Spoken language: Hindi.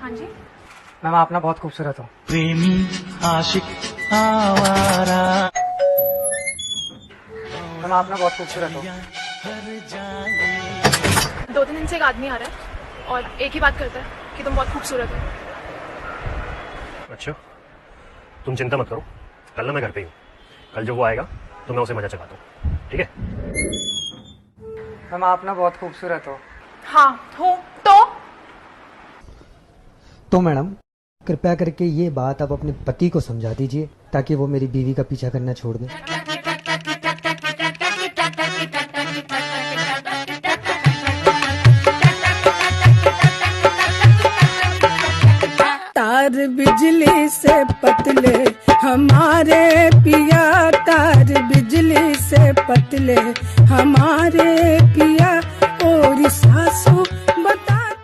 हाँ जी। मैम आप ना बहुत खूबसूरत हो। प्रेमी आशिक आवारा। मैम आप ना बहुत खूबसूरत हो। 2-3 दिन से एक आदमी आ रहा है और एक ही बात करता है कि तुम बहुत खूबसूरत हो। अच्छा, तुम चिंता मत करो, कल ना मैं घर पे ही हूँ। कल जब वो आएगा तो मैं उसे मजा चखाता हूँ, ठीक है? मैम आप ना बहुत खूबसूरत हो। हाँ हूँ तो मैडम कृपया करके ये बात आप अपने पति को समझा दीजिए ताकि वो मेरी बीवी का पीछा करना छोड़ दें। तार बिजली से पतले हमारे पिया, तार बिजली से पतले हमारे पिया, और सासू बता